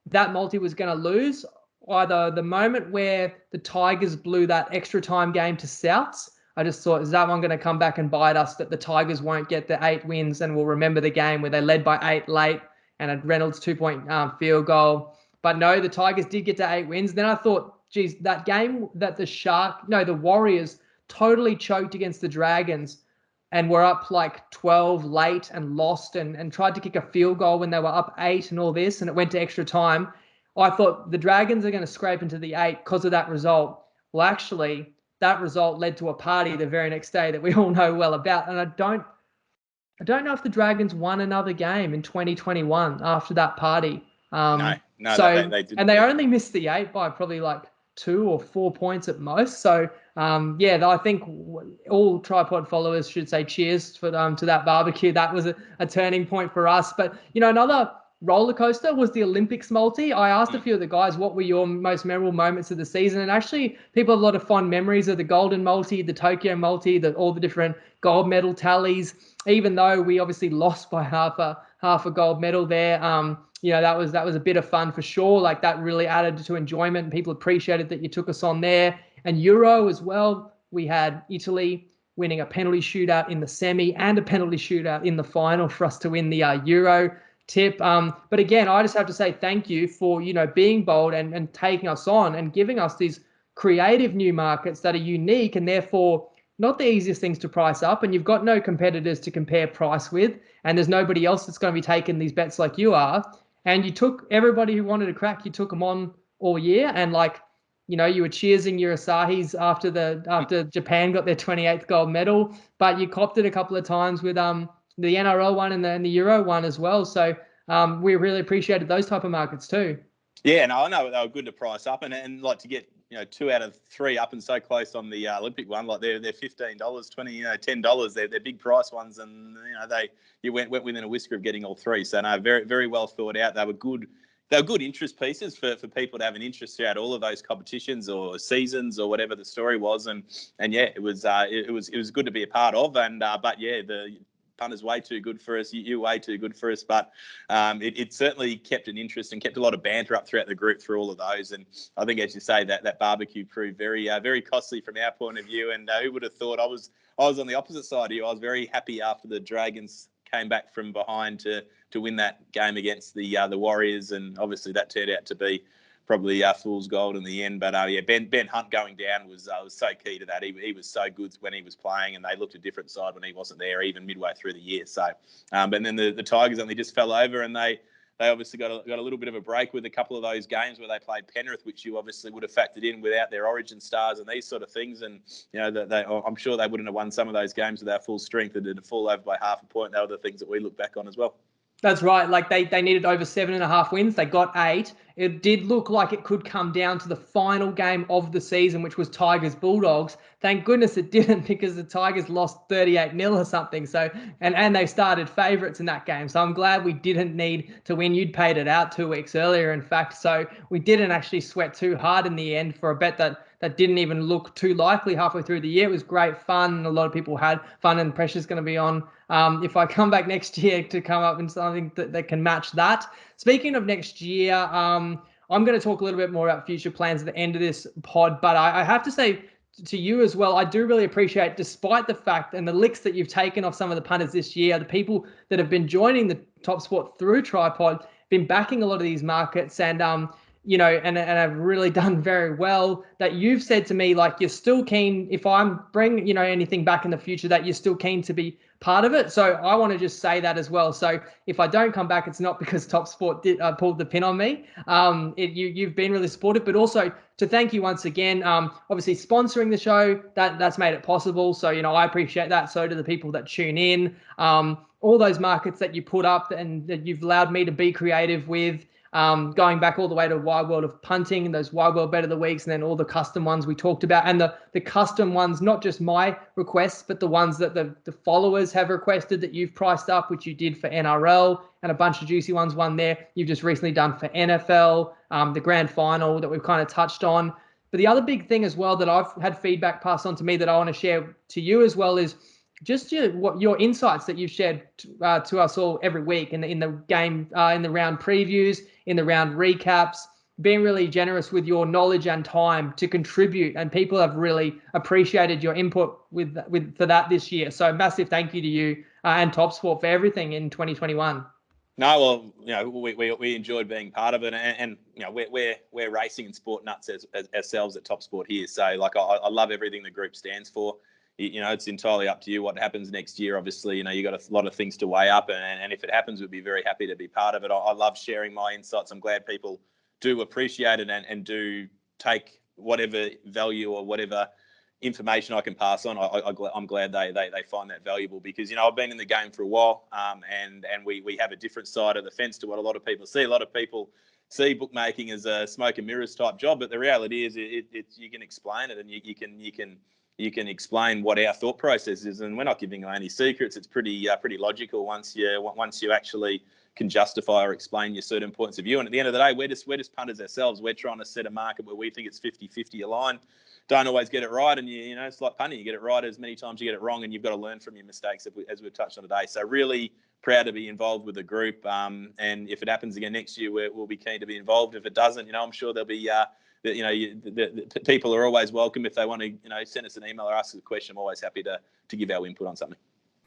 that multi was going to lose either the moment where the Tigers blew that extra time game to Souths. I just thought, is that one going to come back and bite us, that the Tigers won't get the 8 wins, and we'll remember the game where they led by 8 late and a Reynolds 2-point field goal. But no, the Tigers did get to 8 wins. Then I thought, geez, that game that the Warriors totally choked against the Dragons and were up like 12 late and lost and tried to kick a field goal when they were up 8 and all this, and it went to extra time. I thought the Dragons are going to scrape into the 8 because of that result. Well, actually, that result led to a party the very next day that we all know well about. And I don't know if the Dragons won another game in 2021 after that party. No, so they didn't. And they only missed the 8 by probably like 2 or 4 points at most. So I think all Tripod followers should say cheers for to that barbecue. That was a turning point for us. But another roller coaster was the Olympics multi. I asked a few of the guys, what were your most memorable moments of the season? And actually, people have a lot of fond memories of the golden multi, the Tokyo multi, all the different gold medal tallies. Even though we obviously lost by half a gold medal there, that was a bit of fun for sure. Like, that really added to enjoyment. People appreciated that you took us on there. And Euro as well, we had Italy winning a penalty shootout in the semi and a penalty shootout in the final for us to win the Euro tip. But again, I just have to say thank you for being bold and taking us on and giving us these creative new markets that are unique and therefore not the easiest things to price up. And you've got no competitors to compare price with, and there's nobody else that's going to be taking these bets like you are. And you took everybody who wanted to crack, you took them on all year. And like, you know, you were cheersing your Asahis after Japan got their 28th gold medal, but you copped it a couple of times with the NRL one and the Euro one as well. So we really appreciated those type of markets too. Yeah, no, I know they were good to price up, and like to get 2 out of 3 up and so close on the Olympic one, like they're $15, $20, $10. They're big price ones, and you went within a whisker of getting all 3. So no, very very well thought out. They were good. They were good interest pieces for people to have an interest throughout all of those competitions or seasons or whatever the story was, and yeah, it was good to be a part of, and but yeah, the punter's way too good for us. You're way too good for us. But it certainly kept an interest and kept a lot of banter up throughout the group through all of those. And I think, as you say, that barbecue proved very very costly from our point of view. And who would have thought? I was on the opposite side of you. I was very happy after the Dragons came back from behind to win that game against the Warriors, and obviously that turned out to be probably fool's gold in the end. But yeah, Ben Hunt going down was so key to that. He was so good when he was playing, and they looked a different side when he wasn't there, even midway through the year. So, but then the Tigers only just fell over, and they obviously got a little bit of a break with a couple of those games where they played Penrith, which you obviously would have factored in without their Origin stars and these sort of things. And I'm sure they wouldn't have won some of those games with our full strength and to fall over by half a point. They were the things that we look back on as well. That's right. Like they needed over 7.5 wins. They got 8. It did look like it could come down to the final game of the season, which was Tigers Bulldogs. Thank goodness it didn't, because the Tigers lost 38-0 or something. So and they started favourites in that game. So I'm glad we didn't need to win. You'd paid it out 2 weeks earlier, in fact. So we didn't actually sweat too hard in the end for a bet that didn't even look too likely halfway through the year. It was great fun. A lot of people had fun, and pressure's going to be on if I come back next year to come up with something that can match that. Speaking of next year, I'm going to talk a little bit more about future plans at the end of this pod, but I have to say to you as well, I do really appreciate, despite the fact and the licks that you've taken off some of the punters this year, the people that have been joining the Topsport through Tripod, been backing a lot of these markets, and and I've really done very well, that you've said to me, like, you're still keen, if I'm bringing, anything back in the future, that you're still keen to be part of it. So I want to just say that as well. So if I don't come back, it's not because Topsport pulled the pin on me. You've been really supportive, but also to thank you once again. Obviously sponsoring the show, that's made it possible. So, I appreciate that. So do the people that tune in. All those markets that you put up and that you've allowed me to be creative with. Going back all the way to Wide World of Punting, those Wide World Bet of the Weeks, and then all the custom ones we talked about, and the custom ones, not just my requests, but the ones that the followers have requested that you've priced up, which you did for NRL, and a bunch of juicy ones, one there you've just recently done for NFL, the grand final that we've kind of touched on. But the other big thing as well that I've had feedback passed on to me that I want to share to you as well is just your insights that you've shared to us all every week in the game, in the round previews, in the round recaps, being really generous with your knowledge and time to contribute. And people have really appreciated your input for that this year. So massive thank you to you and Topsport for everything in 2021. No, well, we enjoyed being part of it, and we're racing and sport nuts as ourselves at Topsport here. So like I love everything the group stands for. It's entirely up to you what happens next year. Obviously, you got a lot of things to weigh up, and if it happens, we'd be very happy to be part of it. I love sharing my insights. I'm glad people do appreciate it and do take whatever value or whatever information I can pass on. I'm glad they find that valuable, because I've been in the game for a while, and we have a different side of the fence to what a lot of people see. A lot of people see bookmaking as a smoke and mirrors type job, but the reality is it's you can explain it, and you can explain what our thought process is, and we're not giving away any secrets. It's pretty logical once you actually can justify or explain your certain points of view. And at the end of the day, we're just punters ourselves. We're trying to set a market where we think it's 50-50 a line. Don't always get it right, and it's like punting. You get it right as many times you get it wrong, and you've got to learn from your mistakes, as we've touched on today. So really proud to be involved with the group, and if it happens again next year, we'll be keen to be involved. If it doesn't, I'm sure there'll be the people are always welcome. If they want to send us an email or ask us a question, I'm always happy to give our input on something.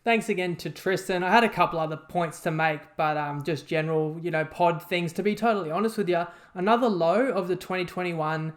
Thanks again to Tristan. I had a couple other points to make, but just general, pod things. To be totally honest with you, another low of the 2021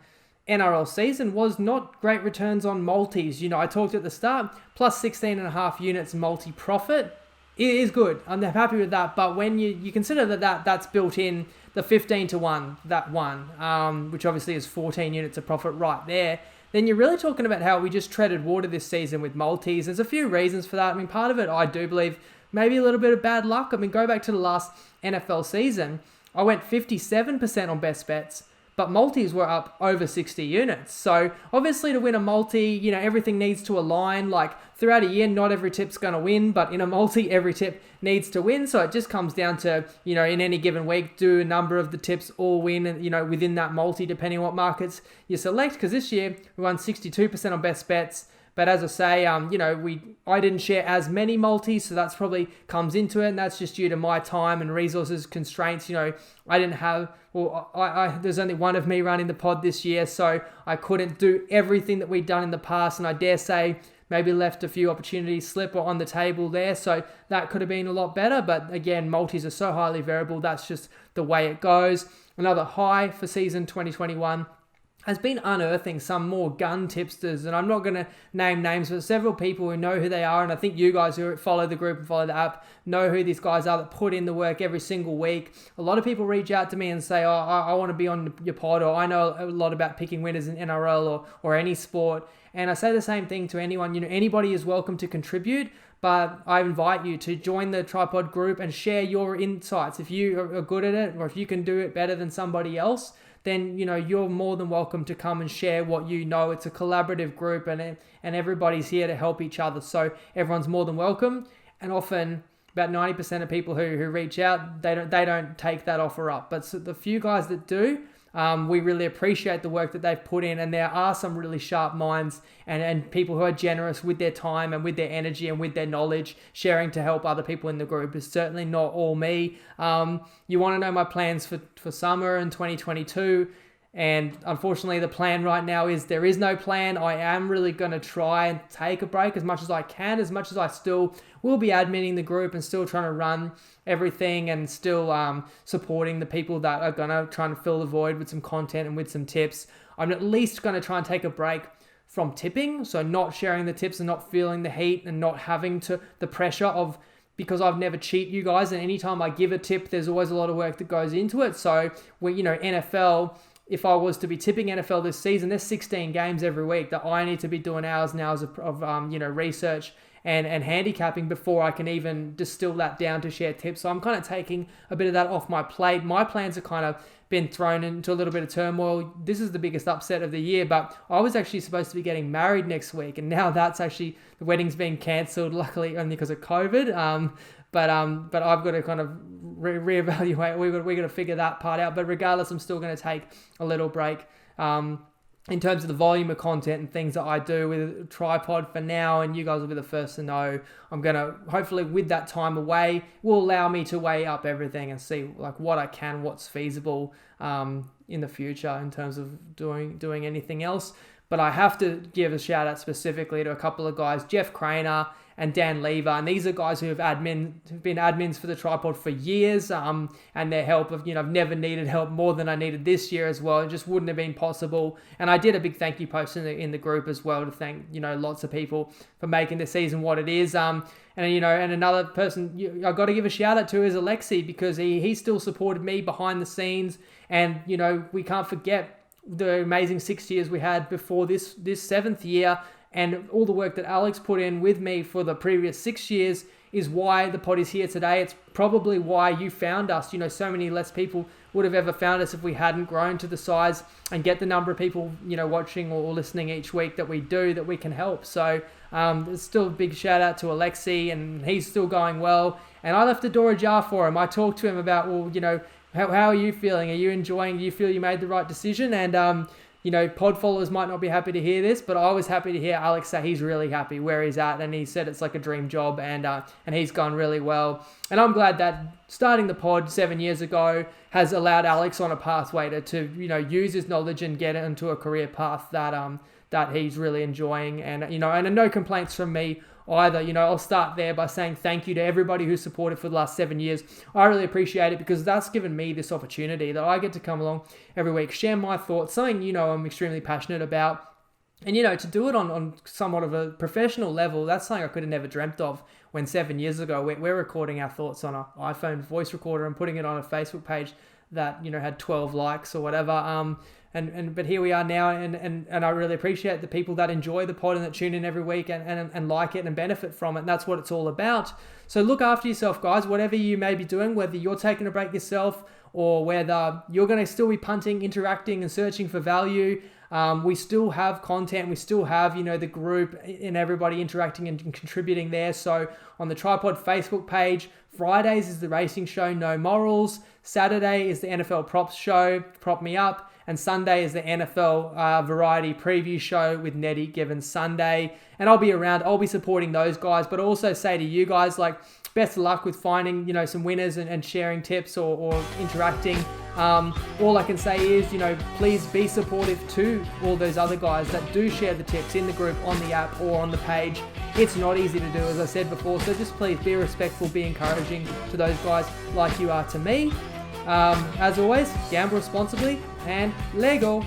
NRL season was not great returns on multis. I talked at the start, plus 16.5 units multi-profit It is good. I'm happy with that. But when you consider that's built in the 15 to 1, that one, which obviously is 14 units of profit right there, then you're really talking about how we just treaded water this season with multis. There's a few reasons for that. I mean, part of it, I do believe, maybe a little bit of bad luck. I mean, go back to the last NFL season. I went 57% on best bets, but multis were up over 60 units. So obviously to win a multi, everything needs to align. Like throughout a year, not every tip's going to win, but in a multi, every tip needs to win. So it just comes down to, in any given week, do a number of the tips all win, and, within that multi, depending on what markets you select. Because this year we won 62% on best bets. But as I say, I didn't share as many multis, so that's probably comes into it, and that's just due to my time and resources constraints. I didn't have, there's only one of me running the pod this year, so I couldn't do everything that we'd done in the past, and I dare say maybe left a few opportunities slip on the table there, so that could have been a lot better. But again, multis are so highly variable, that's just the way it goes. Another high for season 2021 has been unearthing some more gun tipsters, and I'm not going to name names, but several people who know who they are, and I think you guys who follow the group and follow the app know who these guys are that put in the work every single week. A lot of people reach out to me and say, I want to be on your pod, or I know a lot about picking winners in NRL or any sport. And I say the same thing to anyone. Anybody is welcome to contribute, but I invite you to join the Tripod group and share your insights. If you are good at it, or if you can do it better than somebody else, then you're more than welcome to come and share what you know. It's a collaborative group, and everybody's here to help each other, so everyone's more than welcome. And often about 90% of people who reach out, they don't take that offer up, but so the few guys that do, we really appreciate the work that they've put in, and there are some really sharp minds and people who are generous with their time and with their energy and with their knowledge, sharing to help other people in the group. Is certainly not all me. You want to know my plans for summer in 2022, and unfortunately the plan right now is there is no plan. I am really going to try and take a break as much as I can, as much as I still will be adminning the group and still trying to run everything, and still supporting the people that are going to try and fill the void with some content and with some tips. I'm at least going to try and take a break from tipping, so not sharing the tips and not feeling the heat and not having the pressure of, because I've never cheat you guys, and anytime I give a tip, there's always a lot of work that goes into it. So NFL, if I was to be tipping NFL this season, there's 16 games every week that I need to be doing hours and hours of research and handicapping before I can even distill that down to share tips. So I'm kind of taking a bit of that off my plate. My plans have kind of been thrown into a little bit of turmoil. This is the biggest upset of the year, but I was actually supposed to be getting married next week, and now that's actually, the wedding's been cancelled, luckily only because of COVID. But I've got to kind of reevaluate. We got to figure that part out. But regardless, I'm still going to take a little break. In terms of the volume of content and things that I do with Tripod for now, and you guys will be the first to know. I'm going to, hopefully with that time away, will allow me to weigh up everything and see what I can, what's feasible in the future in terms of doing anything else. But I have to give a shout out specifically to a couple of guys, Jeff Craner and Dan Lever, and these are guys who have been admins for the Tripod for years, and their help of, I've never needed help more than I needed this year as well. It just wouldn't have been possible. And I did a big thank you post in the group as well to thank, lots of people for making the season what it is. And another person I got to give a shout out to is Alexi, because he still supported me behind the scenes, and we can't forget the amazing 6 years we had before this 7th year. And all the work that Alex put in with me for the previous 6 years is why the pod is here today. It's probably why you found us. So many less people would have ever found us if we hadn't grown to the size and get the number of people, watching or listening each week that we do, that we can help. So there's still a big shout out to Alexi, and he's still going well. And I left the door ajar for him. I talked to him about, how are you feeling? Are you enjoying? Do you feel you made the right decision? And, pod followers might not be happy to hear this, but I was happy to hear Alex say he's really happy where he's at, and he said it's like a dream job, and he's gone really well. And I'm glad that starting the pod 7 years ago has allowed Alex on a pathway to use his knowledge and get into a career path that he's really enjoying. And and no complaints from me either. I'll start there by saying thank you to everybody who supported for the last 7 years. I really appreciate it, because that's given me this opportunity that I get to come along every week, share my thoughts, something I'm extremely passionate about. And to do it on somewhat of a professional level, that's something I could have never dreamt of when 7 years ago we're recording our thoughts on an iPhone voice recorder and putting it on a Facebook page that, you know, had 12 likes or whatever. But here we are now, and I really appreciate the people that enjoy the pod and that tune in every week and like it and benefit from it. And that's what it's all about. So look after yourself, guys, whatever you may be doing, whether you're taking a break yourself or whether you're going to still be punting, interacting and searching for value. We still have content. We still have, you know, the group and everybody interacting and contributing there. So on the Tripod Facebook page, Fridays is the racing show, No Morals. Saturday is the NFL props show, Prop Me Up. And Sunday is the NFL variety preview show with Nettie Given Sunday. And I'll be around. I'll be supporting those guys. But also say to you guys, like, best of luck with finding, you know, some winners and sharing tips or interacting. All I can say is, you know, please be supportive to all those other guys that do share the tips in the group, on the app or on the page. It's not easy to do, as I said before. So just please be respectful, be encouraging to those guys like you are to me. As always, gamble responsibly and Lego.